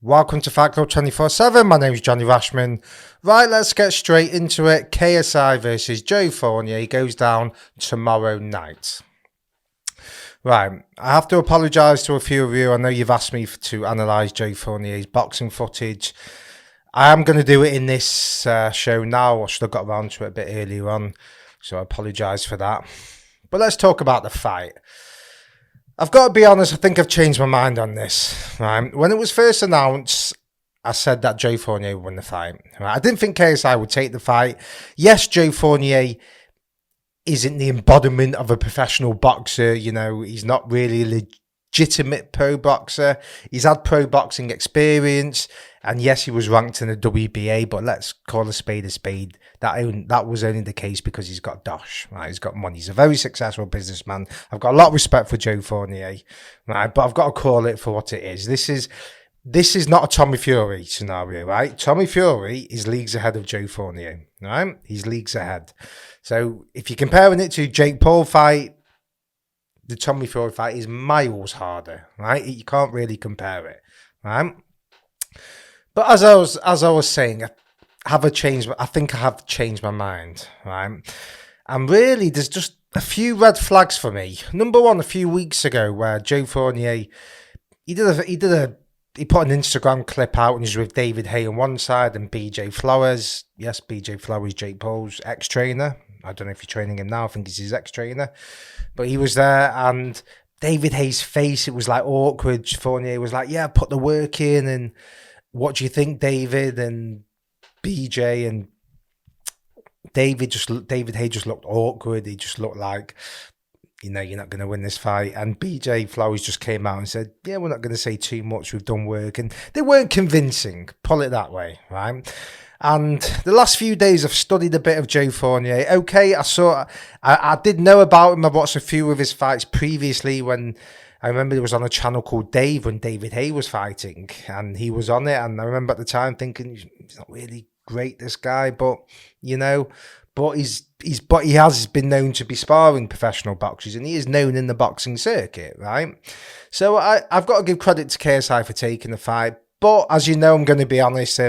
Welcome to Fight Club 24/7. My name is Johnny Rashman. Right, let's get straight into it. KSI versus Joe Fournier. He goes down tomorrow night. Right, I have to apologise to a few of you. I know you've asked me to analyse Joe Fournier's boxing footage. I am going to do it in this show now. I should have got around to it a bit earlier on, so I apologise for that. But let's talk about the fight. I've got to be honest, I think I've changed my mind on this. Right? When it was first announced, I said that Joe Fournier would win the fight. Right? I didn't think KSI would take the fight. Yes, Joe Fournier isn't the embodiment of a professional boxer. You know, he's not really a legitimate pro boxer. He's had pro boxing experience. And yes, he was ranked in the WBA, but let's call a spade a spade. That was only the case because he's got dosh, right? He's got money. He's a very successful businessman. I've got a lot of respect for Joe Fournier, right? But I've got to call it for what it is. This is not a Tommy Fury scenario, right? Tommy Fury is leagues ahead of Joe Fournier, right? He's leagues ahead. So if you're comparing it to Jake Paul fight, the Tommy Fury fight is miles harder, right? You can't really compare it, right? But as I was saying, I think I have changed my mind, right? And really, there's just a few red flags for me. Number one, a few weeks ago, where Joe Fournier, he put an Instagram clip out and he's with David Haye on one side and BJ Flowers. Yes, BJ Flowers, Jake Paul's ex-trainer. I don't know if you're training him now. I think he's his ex-trainer. But he was there, and David Haye's face, it was like awkward. Fournier was like, yeah, put the work in, and what do you think, David? And BJ and David Haye just looked awkward. He just looked like, you know, you're not going to win this fight. And BJ Flowers just came out and said, yeah, we're not going to say too much. We've done work. And they weren't convincing, pull it that way, right? And the last few days I've studied a bit of Joe Fournier. Okay, I did know about him. I've watched a few of his fights previously when I remember it was on a channel called Dave when David Haye was fighting, and he was on it. And I remember at the time thinking, he's not really great, this guy, but you know, but he has been known to be sparring professional boxers, and he is known in the boxing circuit, right? So I've got to give credit to KSI for taking the fight. But as you know, I'm going to be honest,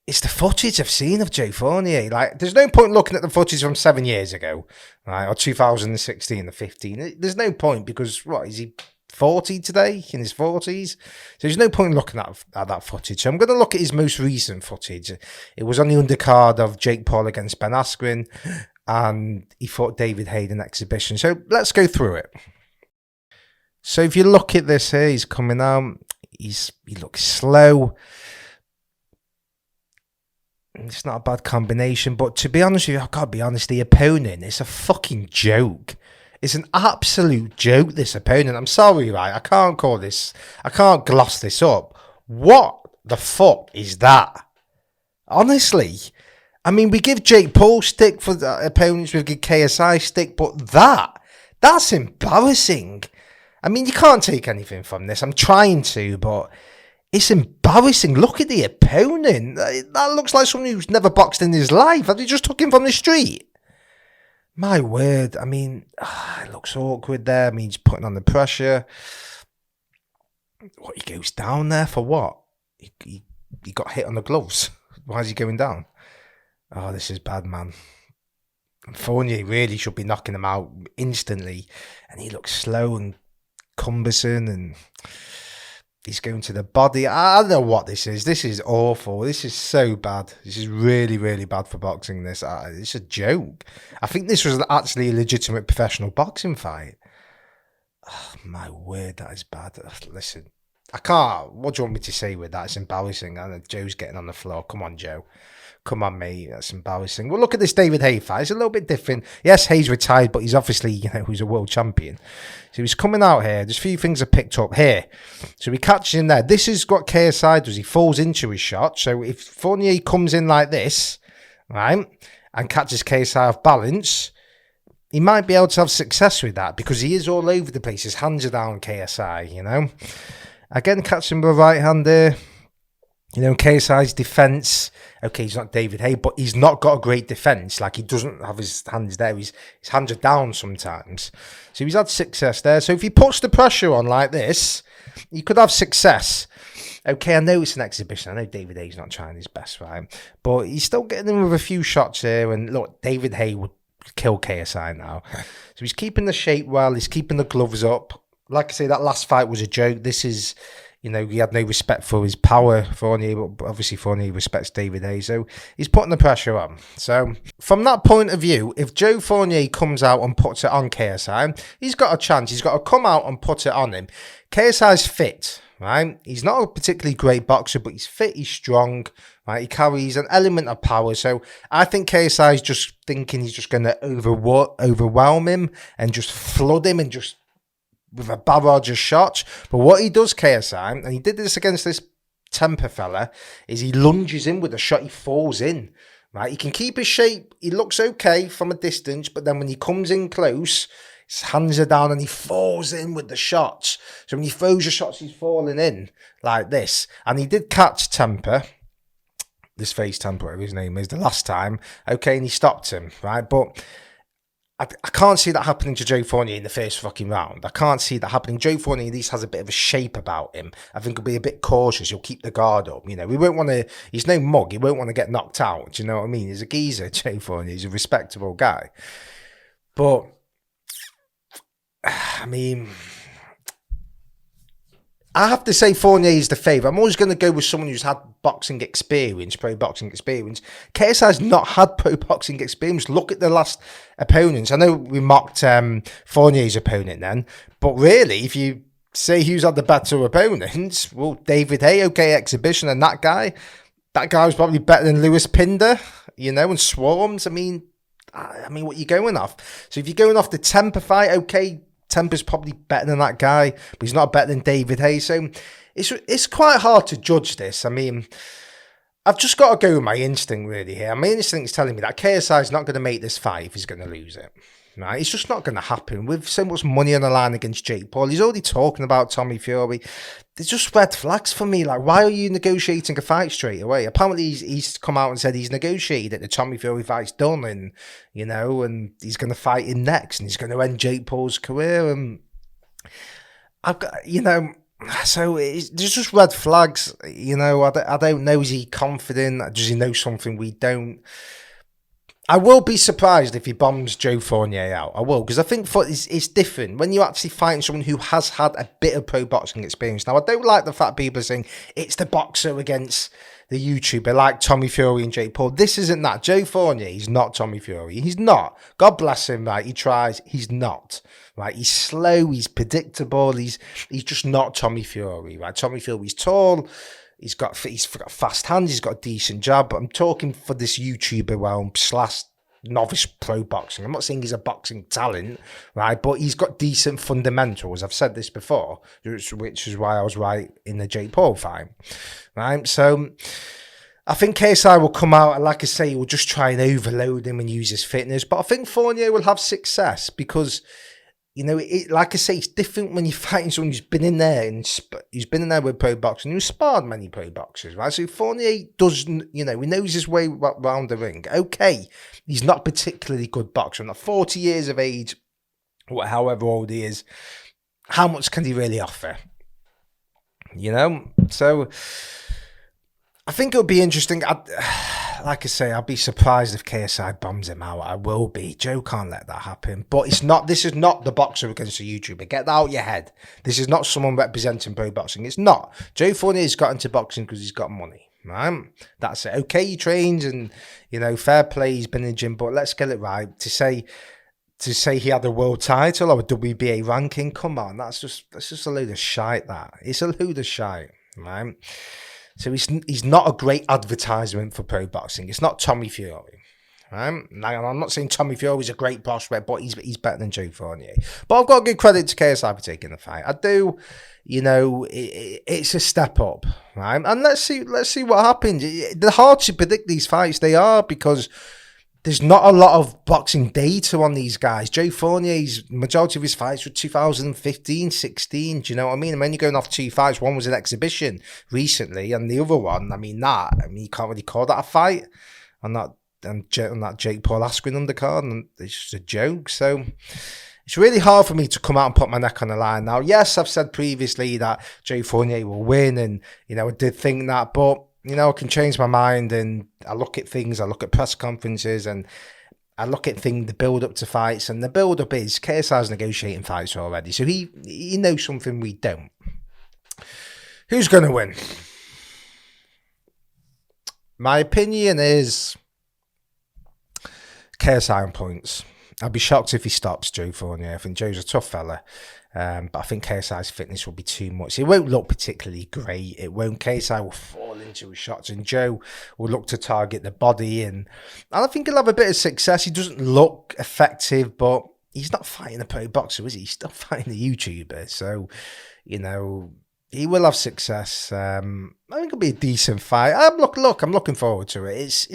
it's the footage I've seen of Joe Fournier. Like, there's no point looking at the footage from 7 years ago, right, or 2016 or 15. There's no point because, what, is he 40 today, in his 40s? So there's no point looking at that footage. So I'm going to look at his most recent footage. It was on the undercard of Jake Paul against Ben Askren, and he fought David Haye in exhibition. So let's go through it. So if you look at this here, he's coming out. He looks slow. It's not a bad combination, but to be honest with you, I've got to be honest, the opponent is a fucking joke. It's an absolute joke, this opponent. I'm sorry, right? I can't gloss this up. What the fuck is that? Honestly. I mean, we give Jake Paul stick for the opponents, we give KSI stick, but that's embarrassing. I mean, you can't take anything from this. I'm trying to, but it's embarrassing. Look at the opponent. That looks like someone who's never boxed in his life. Have they just took him from the street? My word. I mean, it looks awkward there. I mean, he's putting on the pressure. What, he goes down there for what? He got hit on the gloves. Why is he going down? Oh, this is bad, man. Fournier really should be knocking him out instantly. And he looks slow and cumbersome, and he's going to the body. I don't know what this is. This is awful. This is so bad. This is really, really bad for boxing. It's a joke. I think this was actually a legitimate professional boxing fight. Oh, my word, that is bad. Listen, I can't. What do you want me to say with that? It's embarrassing. I know Joe's getting on the floor. Come on, Joe. Come on, mate. That's embarrassing. Well, look at this David Haye fight. It's a little bit different. Yes, Haye's retired, but he's obviously, he's a world champion. So he's coming out here. There's a few things I picked up here. So he catches him there. This is what KSI does. He falls into his shot. So if Fournier comes in like this, right, and catches KSI off balance, he might be able to have success with that because he is all over the place. His hands are down, KSI, Again, catching with a right hand there. KSI's defense, okay, he's not David Haye, but he's not got a great defense. Like, he doesn't have his hands there. His hands are down sometimes. So he's had success there. So if he puts the pressure on like this, he could have success. Okay, I know it's an exhibition. I know David Hay's not trying his best, right? But he's still getting in with a few shots here. And look, David Hay would kill KSI now. So he's keeping the shape well. He's keeping the gloves up. Like I say, that last fight was a joke. This is, he had no respect for his power, Fournier, but obviously Fournier respects David Hay. So he's putting the pressure on. So from that point of view, if Joe Fournier comes out and puts it on KSI, he's got a chance. He's got to come out and put it on him. KSI's fit. Right, he's not a particularly great boxer, but he's fit, he's strong, right? He carries an element of power, so I think KSI is just thinking he's just going to overwhelm him and just flood him and just with a barrage of shots. But what he does, KSI, and he did this against this temper fella, is he lunges in with a shot, he falls in. Right, he can keep his shape, he looks okay from a distance, but then when he comes in close, his hands are down and he falls in with the shots. So when he throws the shots, he's falling in like this. And he did catch Temper, this face Temper, whatever his name is, the last time. Okay, and he stopped him, right? But I can't see that happening to Joe Fournier in the first fucking round. I can't see that happening. Joe Fournier at least has a bit of a shape about him. I think he'll be a bit cautious. He'll keep the guard up. We won't want to, he's no mug. He won't want to get knocked out. Do you know what I mean? He's a geezer, Joe Fournier. He's a respectable guy. But I mean, I have to say Fournier is the favourite. I'm always going to go with someone who's had boxing experience, pro boxing experience. KSI's not had pro boxing experience. Look at the last opponents. I know we mocked Fournier's opponent then, but really, if you say who's had the better opponents, well, David Hay, okay, exhibition, and that guy was probably better than Lewis Pinder, and Swarms. I mean, what are you going off? So if you're going off the Temper fight, okay, Temper's probably better than that guy, but he's not better than David Hay. So it's quite hard to judge this. I mean, I've just got to go with my instinct really here. My instinct is telling me that KSI is not going to make this fight if he's going to lose it. Right? It's just not going to happen. With so much money on the line against Jake Paul, he's already talking about Tommy Fury. There's just red flags for me. Like, why are you negotiating a fight straight away? Apparently, he's come out and said he's negotiated it. The Tommy Fury fight's done, and and he's going to fight him next, and he's going to end Jake Paul's career. And I've got, so there's just red flags. I don't know. Is he confident? Does he know something we don't? I will be surprised if he bombs Joe Fournier out. I will, because I think it's different when you're actually fighting someone who has had a bit of pro boxing experience. Now, I don't like the fact people are saying it's the boxer against the YouTuber like Tommy Fury and Jake Paul. This isn't that. Joe Fournier, he's not Tommy Fury. He's not. God bless him, right? He tries. He's not. Right? He's slow. He's predictable. He's just not Tommy Fury, right? Tommy Fury's tall. He's got fast hands. He's got a decent jab. But I'm talking for this YouTuber realm / novice pro boxing. I'm not saying he's a boxing talent, right? But he's got decent fundamentals. I've said this before, which is why I was right in the Jake Paul fight, right? So I think KSI will come out and, like I say, he will just try and overload him and use his fitness. But I think Fournier will have success because, like I say, it's different when you're fighting someone who's been in there who's been in there with pro boxing, who's sparred many pro boxers, right? So Fournier does, he knows his way around the ring. Okay, he's not a particularly good boxer. Not 40 years of age, or however old he is, how much can he really offer? So I think it'll be interesting. Like I say, I'll be surprised if KSI bombs him out. I will be. Joe can't let that happen. But this is not the boxer against the YouTuber. Get that out of your head. This is not someone representing pro boxing. It's not. Joe Fournier's got into boxing because he's got money. Right? That's it. Okay, he trains and, fair play, he's been in the gym, but let's get it right. To say he had a world title or a WBA ranking, come on, that's just a load of shite, that. It's a load of shite, right? So he's not a great advertisement for pro boxing. It's not Tommy Fury. Right? Now, I'm not saying Tommy Fury is a great prospect, but he's better than Joe Fournier. But I've got to give credit to KSI for taking the fight. I do. It's a step up, right? And let's see what happens. They're hard to predict, these fights. They are, because there's not a lot of boxing data on these guys. Joe Fournier's majority of his fights were 2015, 16. Do you know what I mean? I'm only going off 2 fights. One was an exhibition recently, and the other one, you can't really call that a fight. On that Jake Paul Askren undercard, and it's just a joke. So it's really hard for me to come out and put my neck on the line. Now, yes, I've said previously that Joe Fournier will win, and, I did think that, but, I can change my mind, and I look at things, I look at press conferences, and I look at things, the build-up to fights, and the build-up is KSI's negotiating fights already, so he knows something we don't. Who's going to win? My opinion is KSI on points. I'd be shocked if he stops Joe Fournier. I think Joe's a tough fella, but I think KSI's fitness will be too much. It won't look particularly great. It won't. KSI will fall into his shots, and Joe will look to target the body, and I think he'll have a bit of success. He doesn't look effective, but he's not fighting a pro boxer, is he? He's still fighting a YouTuber, so he will have success. I think it'll be a decent fight. I'm looking forward to it.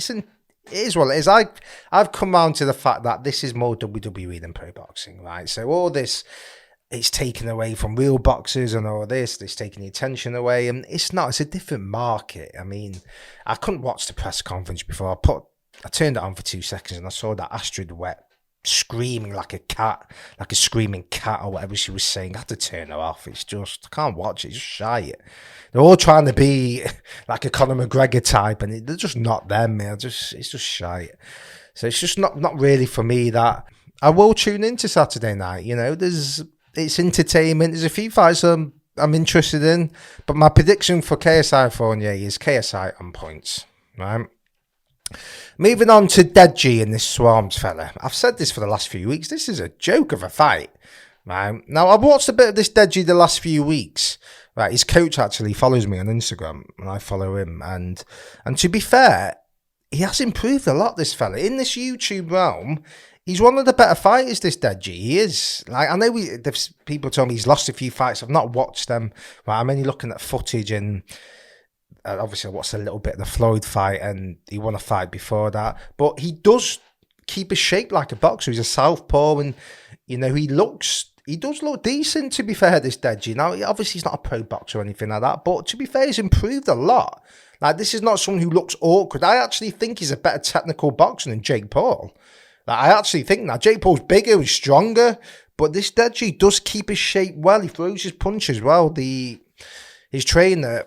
It is what it is. I've come round to the fact that this is more WWE than pro boxing, right? So all this, it's taken away from real boxers, and all this, it's taking the attention away, and it's not. It's a different market. I mean, I couldn't watch the press conference before. I turned it on for 2 seconds, and I saw that Astrid Wet screaming like a cat, like a screaming cat or whatever she was saying. I had to turn her off. It's just, I can't watch it. It's just shy. They're all trying to be like a Conor McGregor type, and they're just not them, man. It's just shy. So it's just not really for me. That I will tune into Saturday night. It's entertainment. There's a few fights I'm interested in, but my prediction for KSI Fournier is KSI on points, right? Moving on to Deji and this Swarms fella. I've said this for the last few weeks. This is a joke of a fight, right? Now, I've watched a bit of this Deji the last few weeks. Right, his coach actually follows me on Instagram, and I follow him. And to be fair, he has improved a lot, this fella. In this YouTube realm, he's one of the better fighters, this Deji. He is. Like, I know people tell me he's lost a few fights. I've not watched them. Right, I'm only looking at footage, and obviously I watched a little bit of the Floyd fight, and he won a fight before that. But he does keep his shape like a boxer. He's a southpaw, and, he does look decent, to be fair, this Deji. Now, obviously he's not a pro boxer or anything like that, but to be fair, he's improved a lot. Like, this is not someone who looks awkward. I actually think he's a better technical boxer than Jake Paul. Like, I actually think that. Jake Paul's bigger and stronger, but this Deji does keep his shape well. He throws his punches well. His trainer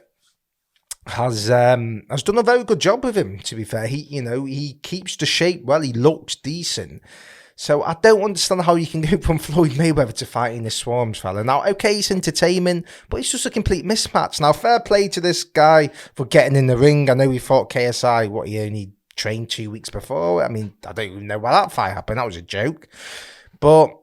has done a very good job with him, to be fair. He keeps the shape well. He looks decent. So I don't understand how you can go from Floyd Mayweather to fighting this Swarms fella. Now, okay, it's entertainment, but it's just a complete mismatch. Now, fair play to this guy for getting in the ring. I know he fought KSI, he only trained 2 weeks before. I mean, I don't even know why that fight happened. That was a joke. But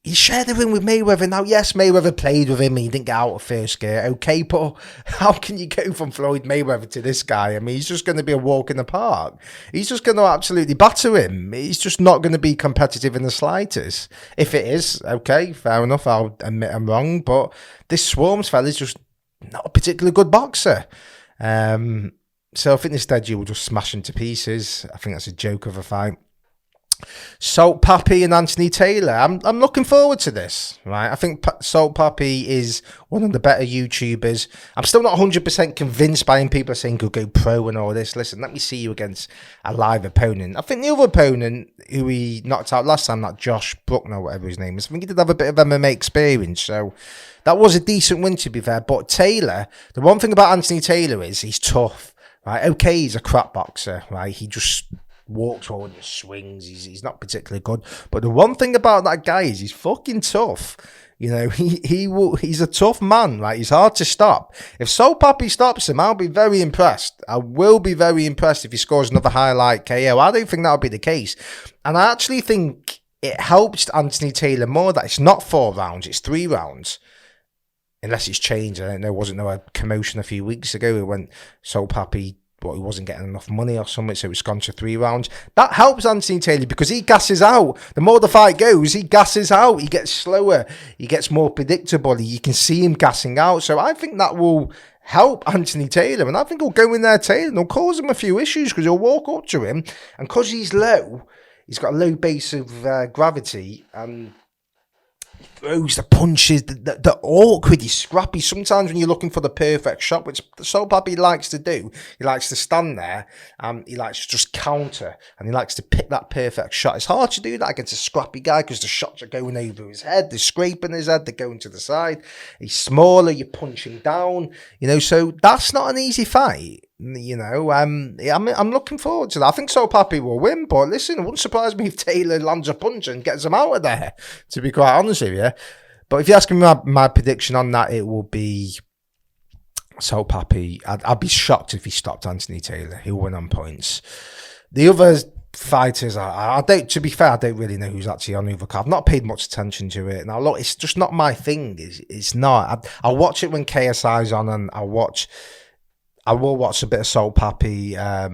he shared the ring with Mayweather. Now, yes, Mayweather played with him. He didn't get out of first gear. Okay, but how can you go from Floyd Mayweather to this guy? I mean, he's just going to be a walk in the park. He's just going to absolutely batter him. He's just not going to be competitive in the slightest. If it is, okay, fair enough. I'll admit I'm wrong. But this Swarms fella is just not a particularly good boxer. So I think this Deji will just smash him to pieces. I think that's a joke of a fight. Salt Papi and Anthony Taylor. I'm looking forward to this, right? I think Salt Papi is one of the better YouTubers. I'm still not 100% convinced by him. People are saying he'll go pro and all this. Listen, let me see you against a live opponent. I think the other opponent who he knocked out last time, that Josh Bruckner, whatever his name is, I think he did have a bit of MMA experience, so that was a decent win, to be fair. But Taylor, the one thing about Anthony Taylor is he's tough, right? Okay, he's a crap boxer, right? He just walks forward and swings. He's not particularly good. But the one thing about that guy is he's fucking tough. He's a tough man, right? He's hard to stop. If Salt Papi stops him, I'll be very impressed. I will be very impressed if he scores another highlight KO. I don't think that'll be the case. And I actually think it helps Anthony Taylor more that it's not 4 rounds, it's 3 rounds. Unless it's changed. I don't know. Wasn't there a commotion a few weeks ago when Salt Papi, he wasn't getting enough money or something, so it's gone to 3 rounds. That helps Anthony Taylor because he gasses out. The more the fight goes, he gasses out. He gets slower. He gets more predictable. You can see him gassing out. So I think that will help Anthony Taylor. And I think he'll go in there, Taylor, and he'll cause him a few issues because he'll walk up to him. And because he's low, he's got a low base of gravity. And throws, the punches, the awkward, he's scrappy. Sometimes when you're looking for the perfect shot, which Soul Pappy likes to do, he likes to stand there, he likes to just counter, and he likes to pick that perfect shot. It's hard to do that against a scrappy guy because the shots are going over his head, they're scraping his head, they're going to the side. He's smaller, you're punching down, so that's not an easy fight. I'm looking forward to that. I think Soul Pappy will win, but listen, it wouldn't surprise me if Taylor lands a punch and gets him out of there, to be quite honest with you. But if you're asking me my prediction on that, it will be Soul Pappy. I'd be shocked if he stopped Anthony Taylor. He'll win on points. The other fighters, I don't. To be fair, I don't really know who's actually on the other card. I've not paid much attention to it. Now, look, it's just not my thing. It's not. I'll watch it when KSI's on, and I will watch a bit of Soul Pappy. But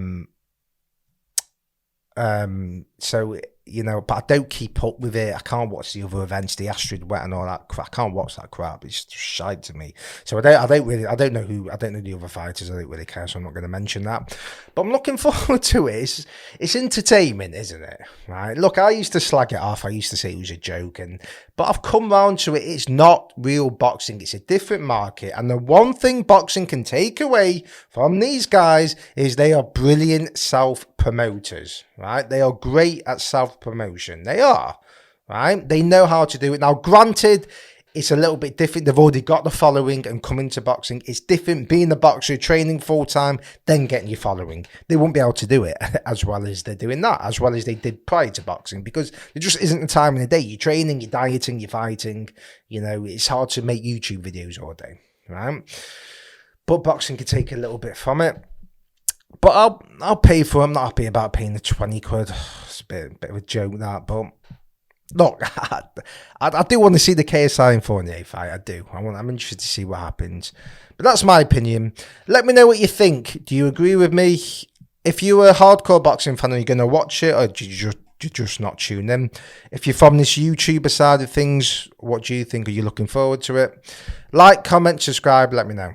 I don't keep up with it. I can't watch the other events, the Astrid Wet and all that crap. I can't watch that crap. It's just shite to me. So I don't know the other fighters. I don't really care, so I'm not going to mention that. But I'm looking forward to it. It's entertainment, isn't it? Right? Look, I used to slag it off. I used to say it was a joke, but I've come round to it. It's not real boxing. It's a different market. And the one thing boxing can take away from these guys is they are brilliant self-promoters, right? They are great at self-promotion. They are, right? They know how to do it. Now, granted, it's a little bit different. They've already got the following and coming to boxing. It's different being a boxer, training full-time, then getting your following. They won't be able to do it as well as they're doing that, as well as they did prior to boxing, because there just isn't the time in the day. You're training, you're dieting, you're fighting. It's hard to make YouTube videos all day, right? But boxing could take a little bit from it. But I'll pay for it. I'm not happy about paying the 20 quid. It's a bit of a joke, that, but... Look, I do want to see the KSI and Fournier fight. I do. I'm interested to see what happens. But that's my opinion. Let me know what you think. Do you agree with me? If you're a hardcore boxing fan, are you going to watch it, or do you just not tune in? If you're from this YouTuber side of things, what do you think? Are you looking forward to it? Like, comment, subscribe. Let me know.